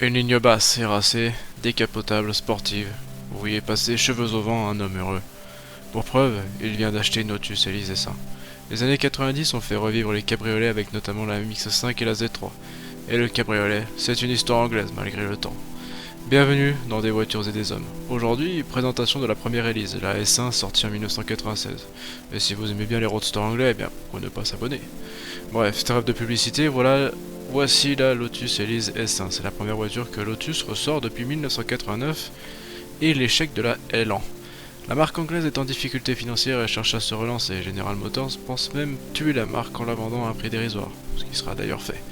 Une ligne basse, éracée, décapotable, sportive. Vous voyez passer cheveux au vent un homme heureux. Pour preuve, il vient d'acheter une Lotus Elise S1. Les années 90 ont fait revivre les cabriolets avec notamment la MX-5 et la Z3. Et le cabriolet, c'est une histoire anglaise malgré le temps. Bienvenue dans Des voitures et des hommes. Aujourd'hui, présentation de la première Elise, la S1 sortie en 1996. Et si vous aimez bien les roadsters anglais, eh bien pourquoi ne pas s'abonner. Bref, trêve de publicité, voici la Lotus Elise S1. C'est la première voiture que Lotus ressort depuis 1989 et l'échec de la Elan. La marque anglaise est en difficulté financière et cherche à se relancer. General Motors pense même tuer la marque en la vendant à un prix dérisoire, ce qui sera d'ailleurs fait.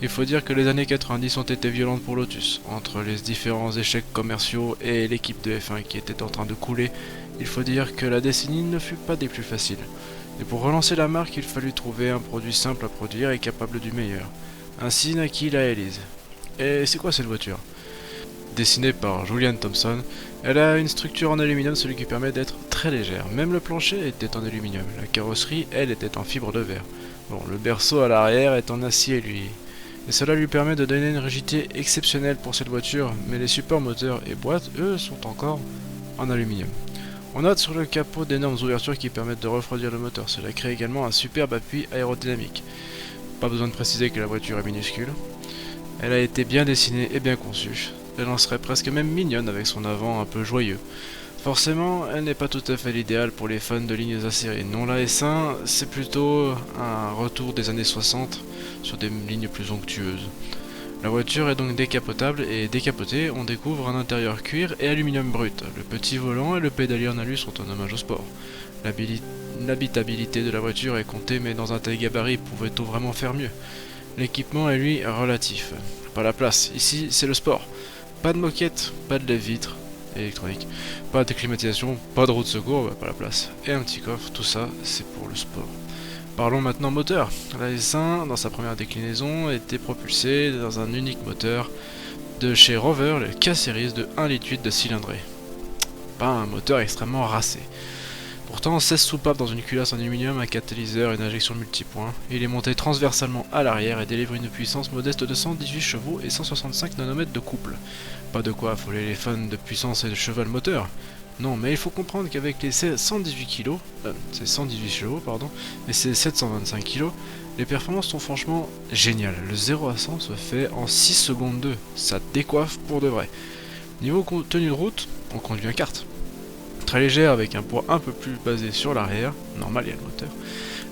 Il faut dire que les années 90 ont été violentes pour Lotus. Entre les différents échecs commerciaux et l'équipe de F1 qui était en train de couler, il faut dire que la décennie ne fut pas des plus faciles. Et pour relancer la marque, il fallut trouver un produit simple à produire et capable du meilleur. Ainsi naquit la Elise. Et c'est quoi cette voiture? Dessinée par Julian Thompson, elle a une structure en aluminium, ce qui permet d'être très légère. Même le plancher était en aluminium. La carrosserie, elle, était en fibre de verre. Bon, le berceau à l'arrière est en acier, lui. Et cela lui permet de donner une rigidité exceptionnelle pour cette voiture, mais les supports moteurs et boîtes, eux, sont encore en aluminium. On note sur le capot d'énormes ouvertures qui permettent de refroidir le moteur. Cela crée également un superbe appui aérodynamique. Pas besoin de préciser que la voiture est minuscule. Elle a été bien dessinée et bien conçue. Elle en serait presque même mignonne avec son avant un peu joyeux. Forcément, elle n'est pas tout à fait l'idéal pour les fans de lignes acérées. Non, la S1, c'est plutôt un retour des années 60 sur des lignes plus onctueuses. La voiture est donc décapotable et décapotée, on découvre un intérieur cuir et aluminium brut. Le petit volant et le pédalier en alu sont un hommage au sport. L'habitabilité de la voiture est comptée, mais dans un tel gabarit, pouvait-on vraiment faire mieux? L'équipement est lui relatif. Pas la place, ici c'est le sport. Pas de moquette, pas de lève-vitres électronique, pas de climatisation, pas de roue de secours, pas la place. Et un petit coffre, tout ça c'est pour le sport. Parlons maintenant moteur. La S1, dans sa première déclinaison, était propulsée dans un unique moteur de chez Rover, le K-Series de 1,8 litre de cylindrée. Pas un moteur extrêmement racé. Pourtant, 16 soupapes dans une culasse en aluminium, un catalyseur et une injection multipoint. Il est monté transversalement à l'arrière et délivre une puissance modeste de 118 chevaux et 165 Nm de couple. Pas de quoi affoler les fans de puissance et de cheval moteur. Non, mais il faut comprendre qu'avec les 118 kg, c'est 118 chevaux, pardon, et ses 725 kg, les performances sont franchement géniales. Le 0 à 100 se fait en 6 secondes 2, ça décoiffe pour de vrai. Niveau tenue de route, on conduit un kart. Très légère avec un poids un peu plus basé sur l'arrière, normal il y a le moteur.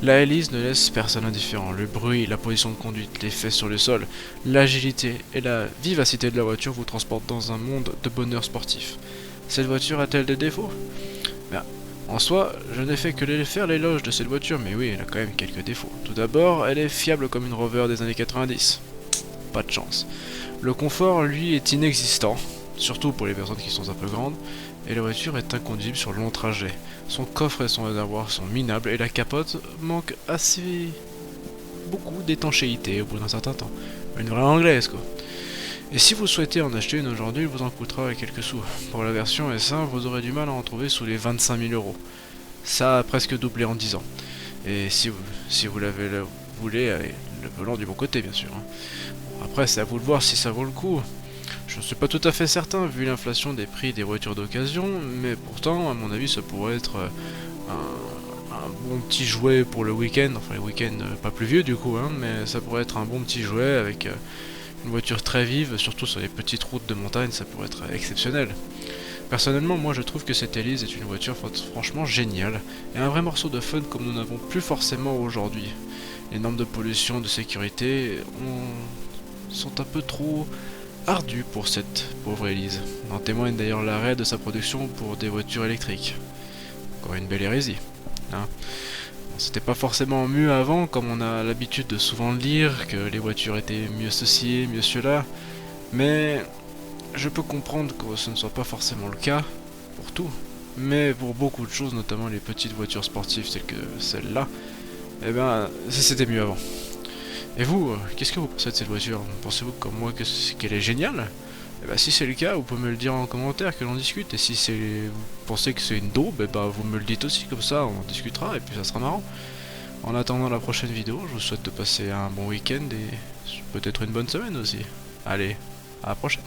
La hélice ne laisse personne indifférent. Le bruit, la position de conduite, l'effet sur le sol, l'agilité et la vivacité de la voiture vous transportent dans un monde de bonheur sportif. Cette voiture a-t-elle des défauts? Ben, en soi, je n'ai fait que faire l'éloge de cette voiture, mais oui, elle a quand même quelques défauts. Tout d'abord, elle est fiable comme une Rover des années 90. Pas de chance. Le confort, lui, est inexistant, surtout pour les personnes qui sont un peu grandes, et la voiture est inconduisible sur le long trajet. Son coffre et son réservoir sont minables, et la capote manque assez beaucoup d'étanchéité au bout d'un certain temps. Une vraie anglaise, quoi. Et si vous souhaitez en acheter une aujourd'hui, il vous en coûtera quelques sous. Pour la version S1, vous aurez du mal à en trouver sous les 25 000 euros. Ça a presque doublé en 10 ans. Et si vous voulez, allez, le volant du bon côté, bien sûr. Bon, après, c'est à vous de voir si ça vaut le coup. Je ne suis pas tout à fait certain, vu l'inflation des prix des voitures d'occasion, mais pourtant, à mon avis, ça pourrait être un bon petit jouet pour le week-end. Enfin, les week-ends pas plus vieux du coup, hein, mais ça pourrait être un bon petit jouet avec une voiture très vive, surtout sur les petites routes de montagne, ça pourrait être exceptionnel. Personnellement, moi je trouve que cette Elise est une voiture franchement géniale, et un vrai morceau de fun comme nous n'avons plus forcément aujourd'hui. Les normes de pollution, de sécurité sont un peu trop ardues pour cette pauvre Elise. En témoigne d'ailleurs l'arrêt de sa production pour des voitures électriques. Encore une belle hérésie. Hein. C'était pas forcément mieux avant, comme on a l'habitude de souvent le lire, que les voitures étaient mieux ceci, mieux cela, mais je peux comprendre que ce ne soit pas forcément le cas pour tout, mais pour beaucoup de choses, notamment les petites voitures sportives telles que celle-là, eh ben c'était mieux avant. Et vous, qu'est-ce que vous pensez de cette voiture? Pensez-vous comme moi qu'elle est géniale? Eh ben, si c'est le cas, vous pouvez me le dire en commentaire, que l'on discute. Et si vous pensez que c'est une daube, eh ben, vous me le dites aussi, comme ça on en discutera et puis ça sera marrant. En attendant la prochaine vidéo, je vous souhaite de passer un bon week-end et peut-être une bonne semaine aussi. Allez, À la prochaine.